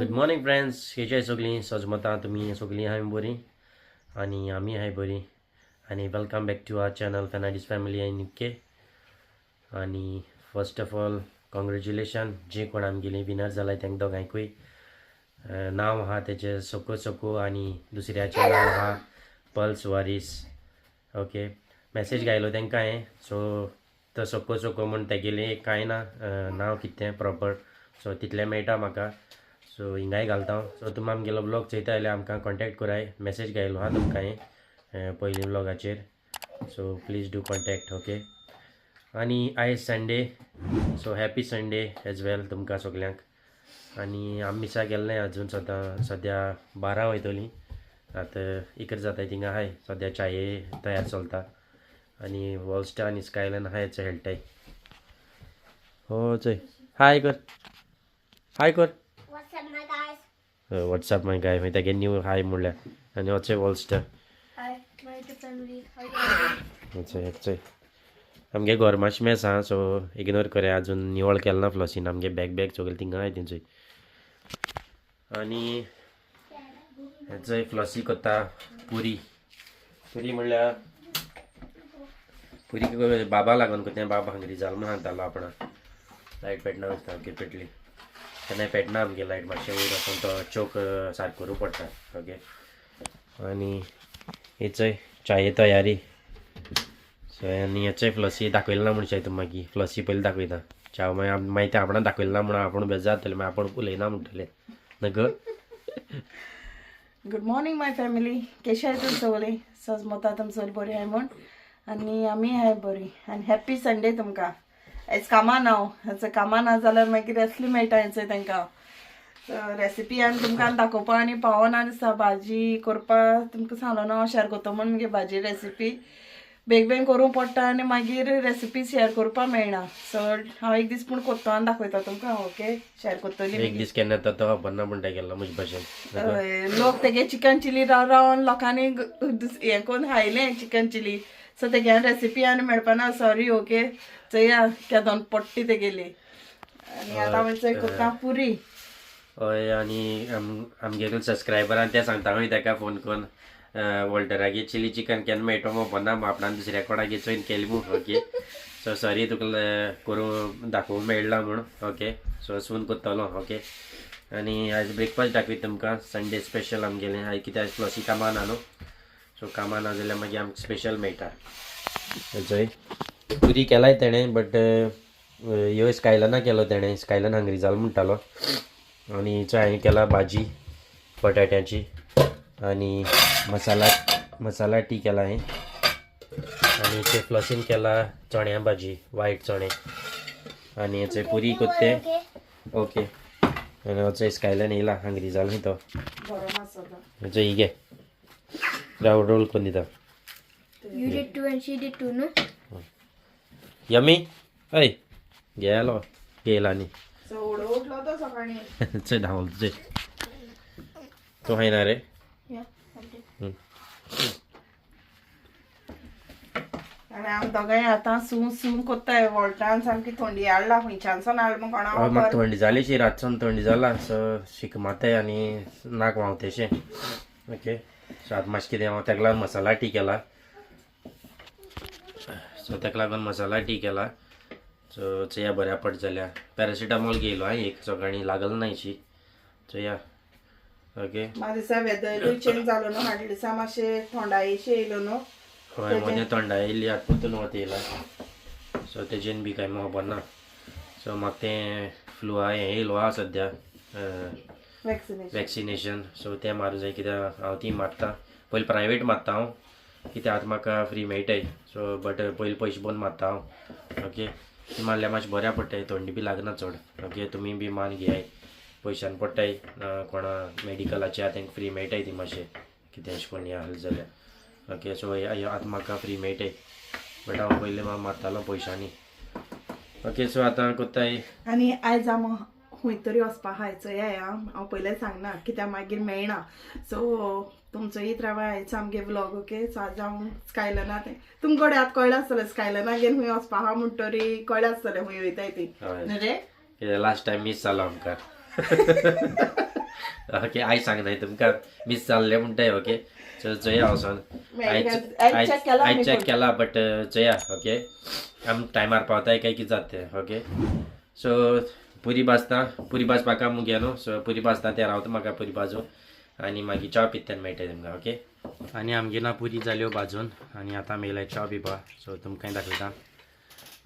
Good morning friends, कशी आहे सगळी? सजमता तुम्ही सगळी आहे बरी आणि आम्ही आहे बरी. आणि welcome back to our channel Fernandes family आणि निक्के. आणि फर्स्ट ऑफ ऑल कॉंग्रॅच्युलेशन जे कोण आमगेली विनर झालाय त्यांक दोगांयकूय. नाव हा त्याचे सको सको आणि दुसऱ्याचे नाव हा पल्स वारीस. ओके, मेसेज गायलो तांकां हांवें. सो तो सको सको म्हण तेगेलें कांय ना नाव कितें प्रॉपर, सो तितलें मेळटा म्हाका. सो हिंगाय घालता. सो तुमी आमगेलो ब्लॉग चयता जाल्यार आमकां कॉन्टॅक्ट कराय. मेसेज गायलो हा तुमकां हांवें पयलीं ब्लॉगाचेर. So please do contact. Okay. आणि आयज Sunday, so happy Sunday as well तुमकां सगल्यांक. आणि आमी मिसा गेल्ले अजून सद्या 12 वयतलीं. आतां इकडे जाताय थिंगा हाय सद्या चाये तयार चलता. आणि वॉल्स्टा आणि स्कायलान हाय चंय खेळटाय. हो चय हाय कर, हाय कर. व्हॉट्सॲप मागीर काय मागीर तेगे न्यू हाय म्हणल्यार. आनी हो चय वॉल्स्टा. चय चय आमगे गोरमाश मेस आहा, सो इग्नोर करया. अजून निवळ केल ना फ्लॉसीन. आमगे बॅग सगळे थिंगा हाय तेंचय. आनी हेचय फ्लॉसी कोत्ता पुरी. पुरी म्हणल्यार पुरी बाबा लागून कोत्तें. बाबा हंगरी जाल म्हणून सांगतालो आपणा. लायट पेटना वचता ओके पेटली केन्नाय पेटना आमगे लायट. मातशें वयर वचून तो चोक सारको करूं पडटा. ओके. आनी हेचय चाये तयारी. सो आनी हेचय फ्लॉसी दाखयलें ना म्हणचे तुमी मागीर. फ्लॉसी पयलीं दाखयता च्या मागीर ते आपणा दाखयलें ना म्हणून आपूण बेजार जातलें. मागीर आपूण उलयना म्हणटलें न्हू. गुड मॉर्निंग माय फॅमिली. कशी आहे तुम्ही सगळी? सजमता तुमी सगळीं बरी आहे म्हण. आनी आमी हाय बरी. आनी हॅपी संडे तुमकां. आयज कामा ना हांव. कामा ना जाल्यार मागीर रेसली मेळटा हेंचय तांकां. रेसिपी आनी तुमकां दाखोवपा आनी पावना दिसता. भाजी करपा तुमकां सांगलो ना हांव शेअर करता म्हण. मगे भाजी रेसिपी बेग बेग करूं पडटा आनी मागीर रेसिपी शेअर करपा मेळना. सो हांव एक दीस पूण करता आनी दाखयता तुमकां. ओके, शेअर करतली. एक दीस केन्ना तो खबर ना म्हणटा गेलो म्हजे भाशेन. लोक तेगे चिकन चिली रावन लोकांनी हें करून खायलें चिकन चिली. सो तेगे रेसिपी आनी मेळपाना. सॉरी. ओके, चया केदोन पडटी तेगेली. आनी आतां हांव चंय करता पुरी. हय. आनी आमगे सबस्क्रायबरान ते सांगता खंय ताका फोन करून वॉल्टरागे चिली चिकन केन्ना मेळटो खबर ना. आपणान दुसऱ्या कोणागे चोयन केली म्हूण. ओके. सो सॉरी तुका करून दाखोवंक मेळना म्हूण. ओके. सो सून कोत्तलो. ओके. आनी आयज ब्रेकफास्ट दाखयता तुमकां. संडे स्पेशल आमगेलें. आयज कित्याक आयज फ्लॉसी कामा ना न्हू. सो कामा ना जाल्यार मागीर आमकां स्पेशल मेळटा. थंय पुरी केलाय तेणें, बट ह्यो स्कायलना केलो तेणें. स्कायलन हंगरी जाल म्हणटालो. आनी हांवें केला भाजी बटाट्याची. आनी मसाला टी केला हांवें. आनी ते फ्लॉसीन केला चण्या भाजी, वायट चणे. आनी हेचे पुरी कोत्ते. ओके. आनी हो स्कायलन येयला हंगरी जाल न्ही तो. हेचो ही घे रोल करून दिता. You did 2 and she did 2, no? Yummy हय गेलो गेला न्ही. उठलो तो सकाळी. चल धांवल तुजे तो हाय ना रे. Yeah, I did. आनी आमी दोगांय आतां सून कोत्ताय. वॉल्टान सामकी थंडी हाडला. खंयच्यानसून हाड म्हूण कोणाक म्हाका थंडी जाली शी. रातसून थंडी जाला. सो शीक माताय आनी नाक व्हांवतेशें. ओके. सो आतां मातशें कितें हांव तेका लागून मसाला टी केला. सो तेका लागून मसाला टी केला. सो चया बऱ्या पड जाल्यार. पॅरासिटामॉल घेयलो हांवें एक सकाळीं. लागल ना शी. चया. ओके. म्हाका दिसता वेदरूय चेंज जालो न्हू. फाटल्या दिसा मातशें थंडायेशें येयलो न्हू. हय मदें थंडाय येयली. आतां परतून वत येयला. सो तेजेन बी कांय खबर ना. सो म्हाका तें फ्लू हें येयलो आहा सद्या वॅक्सिनेशन. सो तें मारूं जाय कित्याक हांव ती मारता. पयलीं प्रायवेट मारता हांव कित्याक आतां म्हाका फ्री मेळटाय. सो बट पयलीं पयशे भरून मारता हांव. ओके. ती मारल्यार मातशें बऱ्या पडटाय. थंडी बी लागना चड. ओके. तुमी बी मान घेयाय. पयशान पडटाय. कोणा मेडिकलाचे आतां तांकां फ्री मेळटाय ती मातशें कितें अशें करून हें आहलें जाल्यार. ओके. सो आतां म्हाका फ्री मेळटाय. बट हांव पयलीं मारतालो पयशांनी. ओके. सो आतां कोत्ताय. आनी आयज आमी खंय तरी वचपा आहा. चोया हांव पयलें सांगना कित्याक मागीर मेळना. सो तुमचो हीत रावा आयज आमगे व्लॉग. ओके. सो आज हांव स्कायलना तुमकडे आतां कळ्ळें आसतलें स्कायलना घेवन खंय वचपा आहा म्हणटरी कळ्ळें आसतलें खंय वयताय ती न्हू रे. लास्ट टायम मीस जालो आमकां. ओके आय सांगनाय तुमकां मिस जाल्ले म्हणटाय ओके सो चोया वचोन आय चॅक केला बट चोया ओके आम टायमार पावताय काय कितें जाता तें ओके सो पुरी भाजपाक आमी गेलो सो पुरी भाजता ते रावता म्हाका पुरी भाजून आनी मागीर च्या पित्यान मेळटा तुमकां ओके आनी आमगे ना पुरी जाल्यो भाजून आनी आतां मेळ्ळाय च्या पिवपा सो तुमकांय दाखयता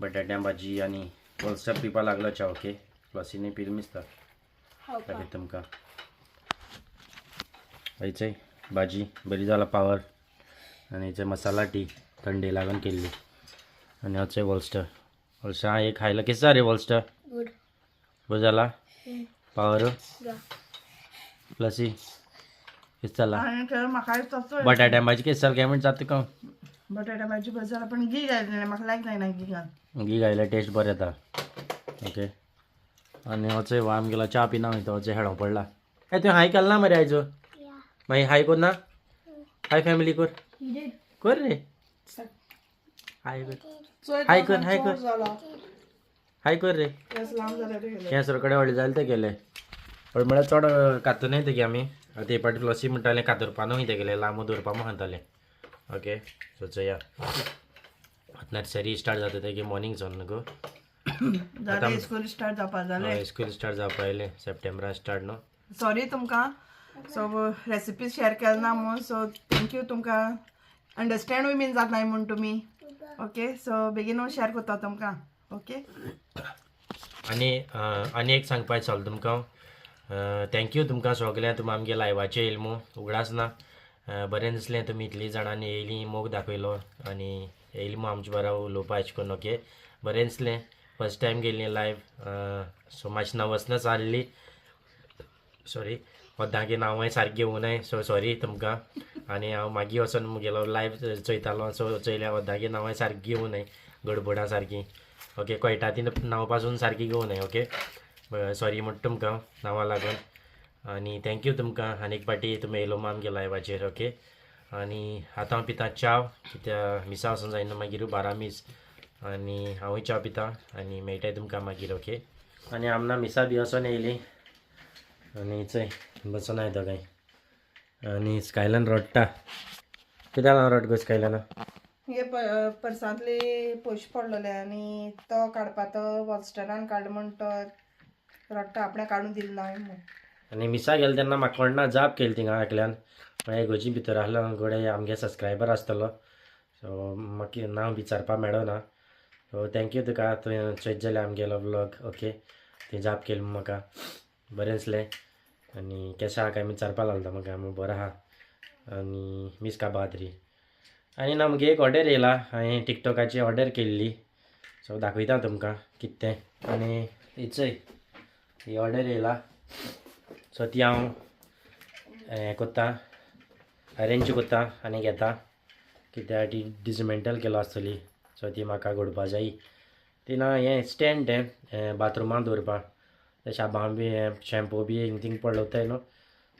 बटाट्या भाजी आनी वॉल्स्टर पिवपा लागलो च्या ओके क्लासीने पिल मिसता दाखय तुमकां हयचंय भाजी बरी जाला पावर आनी हेचें मसाला टी थंडे लागून केल्ली आनी होचंय वॉल्स्टर हांवें एक खायला कितें जा रे वॉल्स्टर Good. बरो जाला पावर Yeah. प्लसी कितें जाला आणि खरं म्हाका तसो बटाट्या भाजी कितें जाला काय म्हणटा जाता तुका बटाटा भाजी बरी जाला पण घी घातलें म्हाका लायक जायना घी घाल घी घायल्यार टेस्ट बरें येता ओके आनी होचंय हो आमगेलो च्या पिना वयता होचंय हेडो पडला काय तुवें हाय केला ना मरे आयजो Yeah. मागीर हाय कर ना हाय फॅमिली कर You did. कर रे हाय कर हाय कर हाय कर हाय कर रे केंस रोकडे व्हडले जाले ते गेले पण म्हळ्यार चड कातून येता गे आमी ते पाटी लसी म्हणटाले कातरपानो वयता गेले लांब दवरपा म्हणटाले ओके सो चोया नर्सरी स्टार्ट जाता तेगे मॉर्निंगसून न्हू जालें स्कूल स्टार्ट जावपा जालें स्कूल स्टार्ट जावपा येयलें सप्टेंबरा स्टार्ट न्हू सॉरी तुमकां सो रेसिपी शेअर केल ना म्हणून सो थँक्यू तुमकां अंडरस्टँडूय बीन जातनाय म्हूण तुमी ओके सो बेगीन हांव शेअर करता तुमकां ओके आनी एक सांगपाचें चल तुमकां थँक्यू तुमकां सगळ्यांक तुमी आमगे लायव्हाचे येयले मू उगडास ना बरें दिसलें तुमी इतली जाणांनी येयली मोग दाखयलो आनी येयली मू आमचे बारा उलोवपा हेच करून ओके बरें दिसलें फर्स्ट टायम गेल्ली लायव्ह सो मातशी नर्वसनस जाल्ली सॉरी वदांगे नांवांय सारकी घेवूं न्हय सो सॉरी तुमकां आनी हांव मागीर वचोन मुगेलो लायव्ह चयतालो सो चयल्या वदांगे नांवांय सारकी घेवूं न्हय गडबडा सारकी ओके कळटा ती नांव पासून सारकी घेवूं न्हय ओके सॉरी म्हणटा तुमकां नांवां लागून आनी थँक्यू तुमकां आनी एक पाटी तुमी येयलो आमगे लायव्हाचेर ओके आनी आतां हांव पिता च्या कित्याक मिसा वचून जायना मागीर 12 मीस आनी हांवूय च्या पिता आनी मेळटाय तुमकां मागीर ओके आनी आमना मिसा बी वचोन येयली आनी चय बसून आयतो काय आनी स्कायलान रडटा कित्याक लागून रड गो स्कायलान हे पर्सांतले पयशे पडलेले आनी तो काडपा तो वॉल्स्टरान काड म्हण तो रडटा आपणें काडून दिले ना म्हणून आनी मिसा गेले तेन्ना म्हाका कोणना जाप केली थिंगा एकल्यान मागीर गोजी भितर आहलो गोडे आमगे सबस्क्रायबर आसतलो सो म्हाका नांव विचारपा मेळो ना सो थँक्यू तुका तुवें चयत जाल्यार आमगेलो व्लॉग ओके ती जाप केली म्हाका बरें दिसलें आनी केशें आहा काय विचारपा लागलो म्हाका बरो आहा आनी मीस का बादरी आनी ना मुगे एक ऑर्डर येयला हांवें टिकटॉकाची ऑर्डर केल्ली सो दाखयता तुमकां कितें तें आनी चय ही ऑर्डर येयला सो ती हांव हें कोत्ता अरेंज कोत्ता आनी घेता कित्याक ती डिसमेंटल केलो आसतली सो ती म्हाका घडपा जायी ती ना हें स्टँड तें बाथरुमान दवरपा ते शाबा बी शॅम्पू बी थिंग पडलोताय न्हू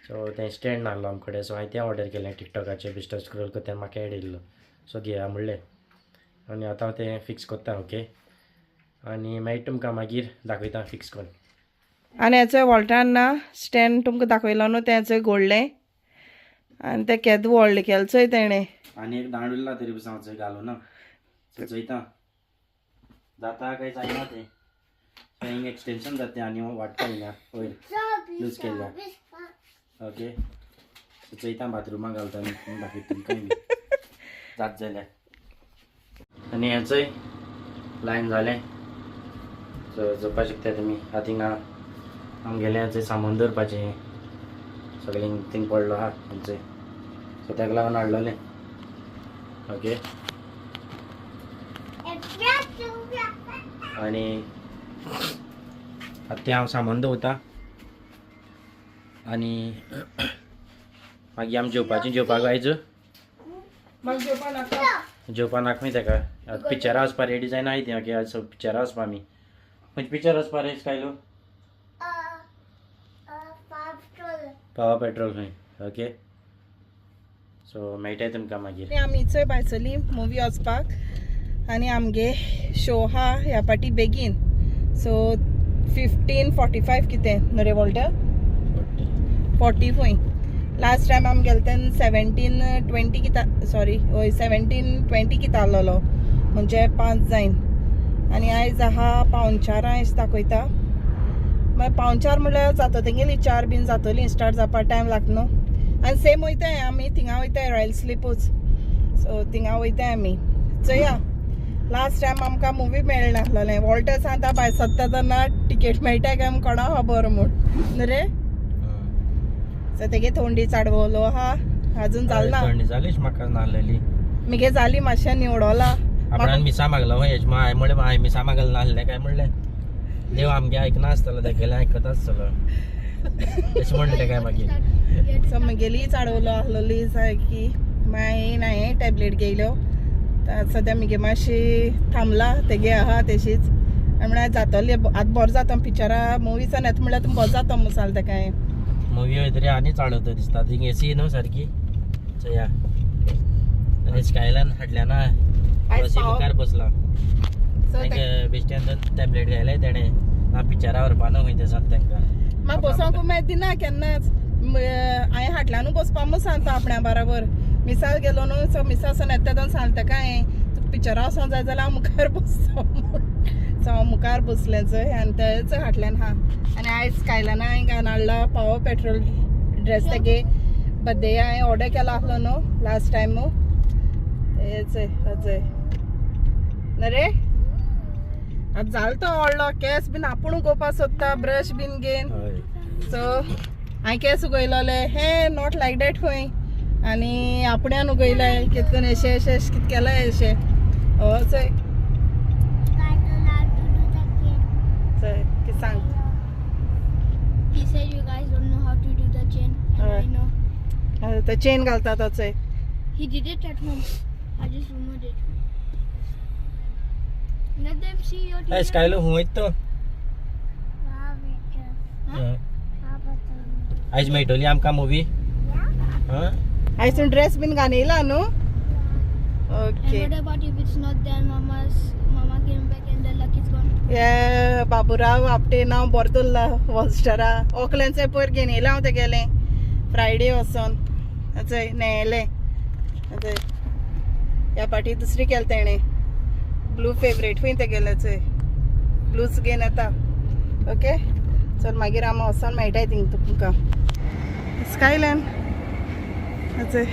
सो तें स्टँड नासलो आमचे कडेन सो हांवें तें ऑर्डर केलें टिकटॉकाचेर बिस्टर स्क्रोल करता म्हाका एड येयल्लो सो घेया म्हणलें आनी आतां हांव तें फिक्स कोत्ता ओके आनी मागीर तुमकां मागीर दाखयता फिक्स करून आनी हेचो वॉल्टान ना स्टँड तुमकां दाखयलो न्हू तें घोडलें आनी तें केदें व्हडलें केलें चोय तेणें आनी एक दांड उरला तरी पासून हांव घालूं ना चयता जाता काय जायना तें हिंग एक्सटेंशन जाता आनी वाडटा हिंगा वयर यूज केल्या ओके चयता बाथरुमाक घालता बाकी तुमकां जात जाल्यार आनी हेचंय लायन जालें सो जपा शकता तुमी आतां हिंगा आमगेलें हेचें सामान दवरपाचें सगळें थिंग पडलो आहा हेचें सो ताका लागून हाडलोलें ओके आनी आतां तें हांव सामान दवरता आनी मागीर आमी जेवपाक आयज म्हाका जेवपा नाका जेवपा नाका खंय ताका आतां पिक्चरा वचपा रेडी जायना आयती ओके आज पिक्चरा वचपा आमी खंयचे पिक्चर वचपा रे कायलो पावर पेट्रोल खंय ओके सो मेळटाय तुमकां मागीर आमी चोय भायर मुवी वचपाक आनी आमगे शो हा ह्या पाटी बेगीन सो 15:45 कितें न्हू रे वॉल्टर 40 खंय. लास्ट टायम आमी गेले तेन्ना 17-20 किता सॉरी हय 17-20 किता आसलेलो म्हणजे 5 जायन. आनी आयज आहा पावणचारां अशें दाखयता. मागीर पावणचार म्हणल्यार जाता तेंगेली 4 बीन जातली स्टार्ट जावपा टायम लागता न्हू. आनी सेम वयताय आमी थिंगा वयताय रॉयल स्लिपूच. सो थिंगा वयताय आमी चोया. लास्ट टायम आमकां मुवी मेळनासलें. वॉल्टर सांगता भायर सत्ता तेन्ना टिकेट मेळटा काय म्हूण कोणा खबर म्हूण न्हू रे. सो तेगे थोंडी चाडवलो आहा अजून जाल ना. थंडी जालीच म्हाका नासलेली. मिगे जाली मातशें निवडोला. आपण मिसा मागलो हेच मग हांवें म्हणलें हांवें मिसा मागल नासलें काय म्हणलें देव आमगे आयकना आसतलो तेगेलें आयकत आसतलो तशें म्हणलें काय मागीर. सो म्हगेली चाडवलो आसलोली सारकी. मागीर हांवें टॅबलेट घेयल्यो. सद्या मिगे मातशी थांबला तेगे आहा तशीच. आनी म्हळ्यार जातली आतां बरो जाता पिक्चरा मुवीसान येता म्हणल्यार तुमी बरो जाता म्हणून सांगलें तेका हांवें. मुवी वय तरी आनी चाडवतो दिसता थिंग एसी न्हू सारकी चया. आनी स्कायलान हाडल्या ना बसी मुखार बसला. बेश्ट्यान टॅबलेट घायलाय तेणें ना पिक्चरा व्हरपा न्हू खंय ते सांग तांकां. म्हाका बसोंक उमेद दिना केन्नाच. हांवें हाटल्या न्हू बसपा म्हणून सांगता आपण्या बरोबर. मिसाल गेलो न्हू सो मिसासून येता तेन्ना सांगता काय तुका पिक्चरा वचोंक जाय जाल्यार हांव मुखार बसता म्हूण. सो हांव मुखार बसलें चोय आनी तेच हाटल्यान हा. आनी आयज स्कायलाना हांवें घालून हाडला पावर पेट्रोल ड्रेस तेगे बड्डे हांवें ऑर्डर केलो आसलो न्हू लास्ट टायम. तेच हजय ना रे. आतां जालो तो व्हडलो केस बीन आपूण उगोवपा सोदता ब्रश बीन घेवन. सो हांवें केस उगयलोले हे नॉट लायक डॅट खंय आनी आपण्यान उगयलाय कितें करून अशें अशें कितें केलाय अशें. चोय चोय कितें सांग. He said you guys don't know how to do the chain, and I know. तो चेन घालता तो चोय. He did it at home. I just removed it. Let them see your ए स्कायलो हूं वयत तो आयज मेळटली आमकां मुवी. आयसून ड्रेस बीन घालून येयला न्हू. Okay. And what about if it's not there? Mama came back and the luck is gone. हे बाबूराव आपटे नांव बरें दवरला वॉल्स्टरा. ऑकलँडचे पयर घेवन येयला हांव तेगेलें फ्रायडे वचोन चोय न्हेयलें. ह्या फाटी दुसरी केलें तेणें ब्लू फेवरेट खंय तेगेलें चोय ब्लूच घेवन येता. ओके चल मागीर आमी वचोन मेळटाय थिंग तुमकां स्कायलँड. चोय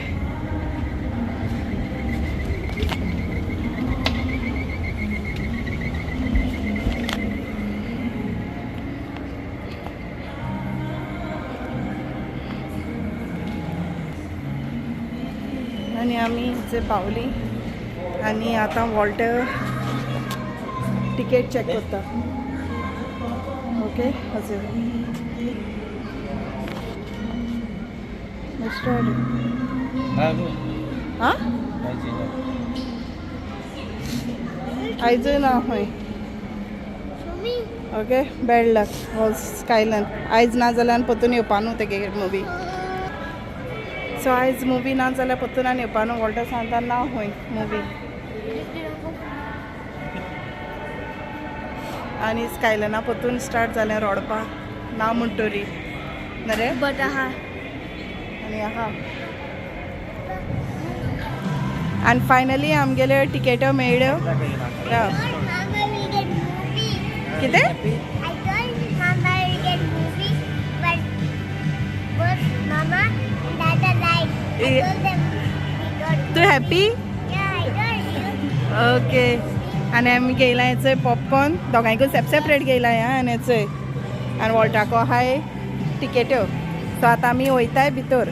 आनी आमी जे पावली आनी आतां वॉल्टर टिकेट चॅक करता. ओके हजर आं आयजूय ना खंय. ओके बॅड लक स्कायलँड. आयज ना जाल्यार परतून येवपा न्हू तेगे मुवी. सो आयज मुवी ना जाल्यार परतून आनी येवपा न्हू. वॉल्टर सांगता ना खंय मुवी. आनी स्कायलना परतून स्टार्ट जालें रोडपा ना म्हणटोरी ना रे. But आनी आहा आनी फायनली आमगेल्यो टिकेट्यो मेळ्ळ्यो. कितें I told Mama we get movie, but Mama and Dada lied. I told them we got. तूं happy. Yeah, I told you. Okay आनी आमी घेयला चोय पॉपकॉर्न दोगांयकूय सेपरेट घेयला आनी चोय आनी वॉल्टाको आहाय टिकेट्यो. सो आतां आमी वयताय भितर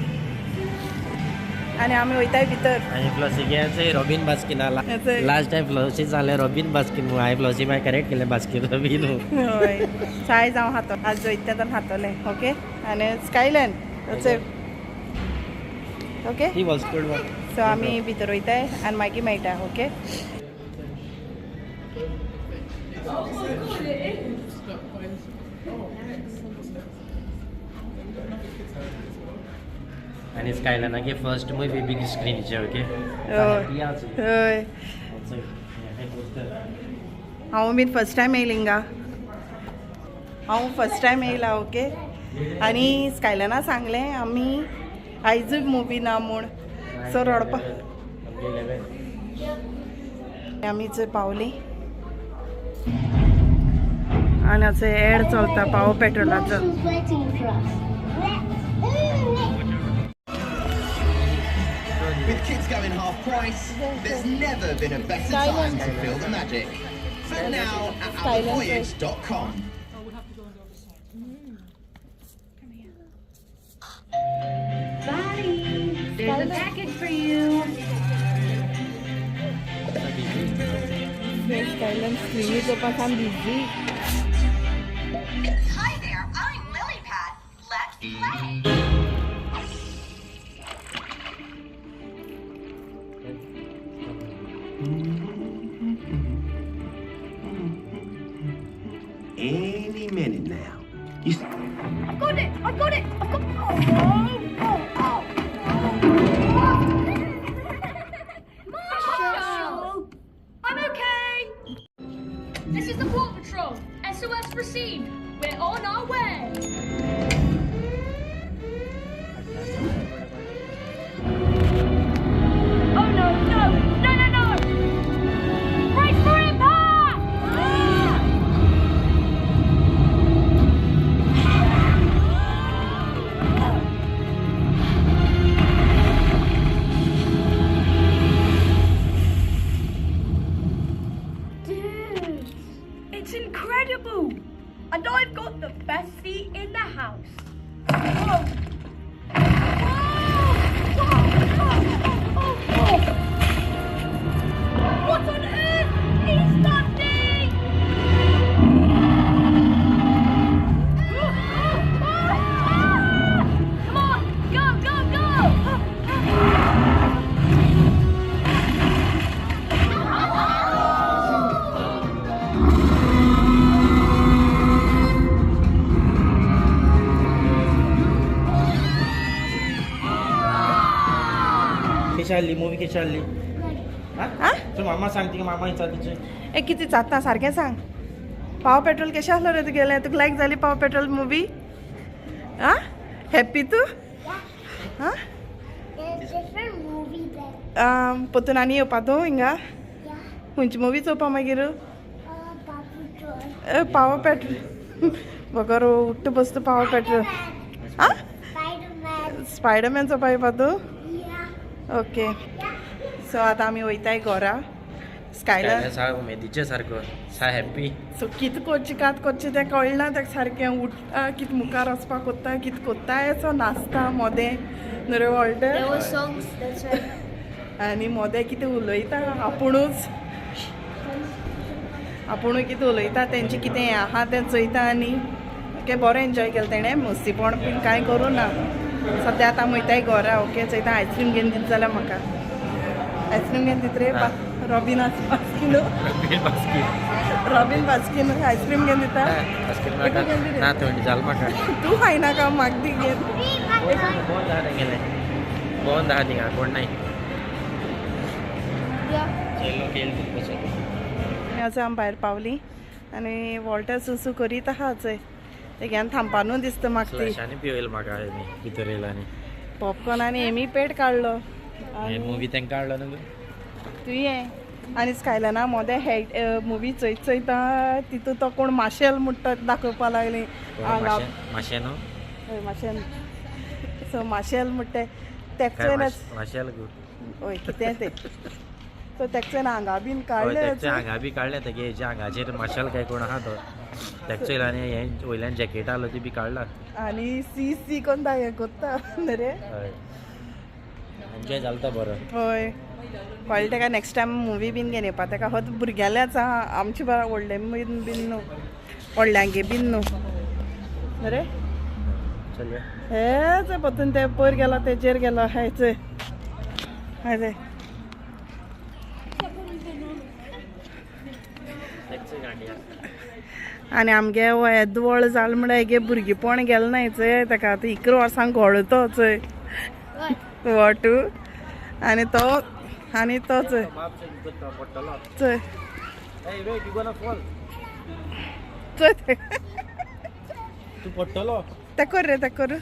आनी आमी वयताय भितर. आनी फ्लॉसी घ्यायचंय रॉबिन बास्किन आला. लास्ट टायम फ्लॉसी जालें रॉबिन बास्किन हांवें फ्लॉसी मागीर करेक्ट केलें बास्किन रॉबिन. हय सो आयज हांव हातो आज वयता तेन्ना हातोलें. ओके आनी स्कायलँड चोय. Okay he was good one. So आमी भितर वयताय आनी मागीर मेळटा. ओके आनी स्कायलानागे फर्स्ट मुवी बिग स्क्रीनचे. ओके हय हांव बीन फर्स्ट टायम येयली हिंगा. हांव फर्स्ट टायम येयला. ओके आनी स्कायलना सांगलें आमी आयजूय मुवी ना म्हूण सो रडपा आमी थंय पावली आनी हाचो एड चलता power पेट्रोलाचो. With kids going half price, there's never been a better time to feel the magic. Book now at OurVoyage.com. There's a package for you. स्कायलन स्क्रीनी चोवपाक साम बिजी. Hi there, I'm Lilypad. Let's play. Any minute now. I've got it! I've got it! I've got Marshall! I'm okay! This is the Paw Patrol. SOS received. We're on our way. Oh no, no, no, no, no! Brace for impact! Dude, it's incredible! And I've got the best seat in the house. Whoa! What on earth is that thing? Come on, go, go, go! कशी आली movie कशी आली हा तू मामा सांगते की मामा चालते ए कितें जाता सारकें सांग. पावर पेट्रोल कशें आसलो रे तुगेलें तुका लायक जाली पावर पेट्रोल मुवी. आ हॅप्पी तू हा There's different movies there. पोतून आनी येवपा तूं हिंगा Yeah. खंयची मुवी चोवपा मागीर Paw Patrol. पावर पेट्रोल बगर उट्ट बसत पावर पेट्रोल. आ Spider-Man. स्पायडरमॅन चोवपा येवपा तूं. Yeah. ओके सो आतां आमी वयताय घरा. स्कायलर सा उमेदीचे सारको सा हॅप्पी. सो कितें करचें कात करचें तें कळना ताका सारकें उठता कितें मुखार वचपाक कोत्ता कितें कोत्ताय सो नाचता मोदें नुरे Walter There were songs, that's right. आनी मोदें कितें उलयता आपुणूच कितें उलयता तेंचें कितें हें आहा तें चोयता आनी ओके बरें एन्जॉय केलें तेणें मस्तीपण बीन कांय करूं ना. सद्या आतां वयताय घरा ओके चोयता आयस्क्रीम घेवन दित जाल्यार म्हाका आयस्क्रीम घेवन दित रे रॉबिन बास्किनो रॉबिन बास्किन आयस्क्रीम घेवन दिता. ना थंडी जाल म्हाका तूं खायना का म्हाका दी घेवन. बोन धा गेले बोन धा थिंगा कोण नाय चलो खेळ आतां आमी भायर पावलीं आनी वॉल्टर सुसू करीत आहा चोय ते घेवन थांबपानू दिसता म्हाका ती. स्लॅशांनी पिवयला म्हाका भितर येयला आनी पॉपकॉर्न आनी हेमी पेट काडलो मुवी तेंका काडलो न्हू तुवें हें आनी स्कायलना मोदें हेड मुवी चोयता तितून तो कोण माशेल म्हणटा दाखोवपा लागली हांगा माशें न्हू हय माशेल सो माशेल म्हणटा तेका चोयन माशेल गो हय कितें तें सो तेका चोयन हांगा बीन काडले हांगा बी काडले तेगे हेजे हांगाचेर माशेल काय कोण आहा तो तेका चोयला आनी हें वयल्यान जॅकेट आसलो ती बी काडला आनी सी सी कोण हें कोत्ता रे. हय एन्जॉय जालता बरो. हय कळ्ळें तेका नेक्स्ट टायम मुवी बीन घेवन येवपा तेका होत भुरग्यालेच आहा आमचे बारा व्हडले बीन न्हू व्हडल्यांगे बीन न्हू रे. चल हेच पतून ते पयर गेलो तेजेर गेलो हेच हेच आनी आमगे येदवळ जाल म्हळ्यार हेगे भुरगेपण गेलें ना चोय तेका आतां 11 वर्सां घोळ तो चोय वॉटू आनी तो चोय चोय चोय तू पडटलो ते कर रे ते कर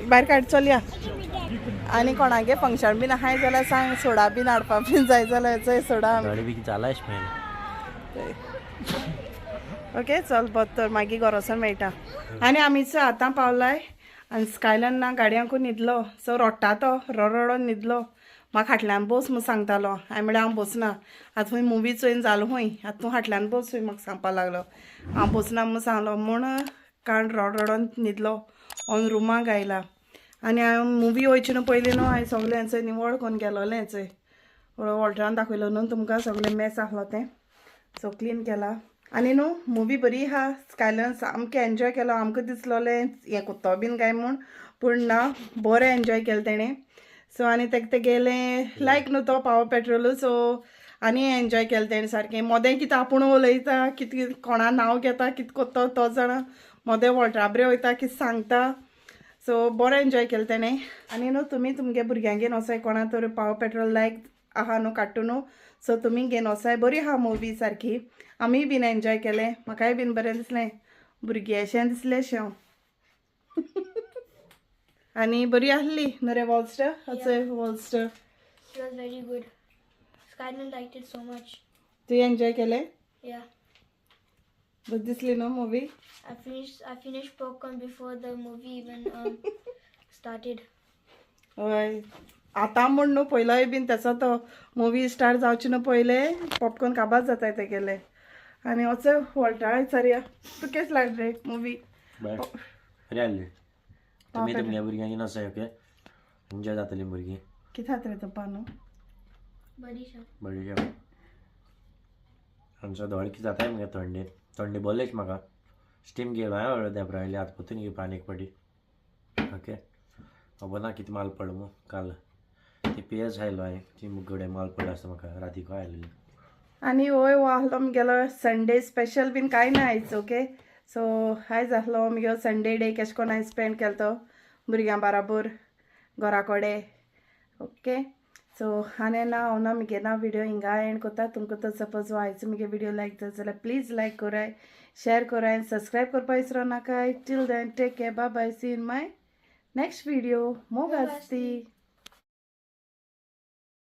भायर काड चल या आनी कोणागे फंक्शन बीन आहाय जाल्यार सांग सोडा बीन हाडपा बीन जाय जाल्यार चंय सोडा गाडी बी चालायच पळय ओके चल बत्तर मागीर घर वचून मेळटा आनी आमीच आतां पावलाय आनी स्कायलान ना गाडयांकू न्हिदलो सो रडटा तो रडोन न्हिदलो म्हाका फाटल्यान बस म्हूण सांगतालो हांवें म्हळ्यार हांव बसना आतां खंय मुवी चोयन जालो खंय आतां तूं फाटल्यान बस खंय म्हाका सांगपा लागलो हांव बसना म्हूण सांगलो म्हूण काण रडोन न्हिदलो ऑन रुमाक आयला आनी हांवें मुवी वयचे न्हू पयलीं न्हू हांवें सगलें हेंचें निवळ करून गेलोलें हेंचें वॉल्टरान दाखयलो न्हू तुमकां सगलें मॅस आसलो तें सो क्लीन केला आनी न्हू मुवी बरी आहा स्कायलन सामकें एन्जॉय केलो आमकां दिसलोलें हें कुत्तो बीन काय म्हूण पूण ना बरें एन्जॉय केलें तेणें सो आनी तेका तें गेलें लायक न्हू तो पावर पेट्रोल सो आनी एन्जॉय केलें तेणें सारकें मोदें कितें आपूण उलयता कितें कोणा नांव घेता कितें कोत्तो तो जाणा मोदें वॉल्टराब्रे वयता कितें सांगता सो बरें एन्जॉय केलें तेणें आनी न्हू तुमी तुमगे भुरग्यांक घेवन वसाय कोणा तर पावर पेट्रोल लायक आहा न्हू काडटू न्हू सो तुमी घेवन वसाय बरी आहा मुवी सारकी आमी बीन एन्जॉय केलें म्हाकाय बीन बरें दिसलें भुरगीं अशें दिसलें शेव आनी बरी आहली न्हू रे वॉल्स्टर हचय वॉल्स्टर It was very good. Skyline liked it so much. तुवें एन्जॉय केलें Yeah. बरी दिसली न्हू movie I finished popcorn before the movie even started. हय आतां म्हूण न्हू पयलोय बीन तेचो तो मुवी स्टार्ट जावचे न्हू पयले पॉपकॉर्न काबार जाताय ते गेले आनी वच वॉल्टा विचारया तूं केस लाग रे मुवी बरें आहली तुमी तुमगे भुरग्यांक घेवन वसाय ओके एन्जॉय जातलीं भुरगीं कितें जाता रे तो पानू बडीशेप आमचो धोळ कितें जाताय मगे थंडी बोलेच म्हाका स्टीम घेवन हांवें हळद रावली आतां पोतून घेवपा आनी एक पाटी ओके खबर ना कितें माल पडलो मू काल ती पेज आयलो हांवें ती मुगडे माल पडलो आसता म्हाका रातीको आयलेली आनी वय वो आहलो म्हगेलो संडे स्पेशल बीन कांय ना आयज ओके सो आयज आहलो म्हगेलो संडे डे केश कोन्न हांवें स्पेंड केलो तो भुरग्यां बाराबर घरा कोडे ओके सो आनी ना हांव ना म्हगे ना विडियो हिंगा एंड कोता तुमकां तर सपोज आयचो म्हगे विडियो लायक जाता जाल्यार प्लीज लायक कोराय शेअर कोराय सबस्क्रायब करपा विसरो नाकाय till then take care bye bye see in my next video मोग आसती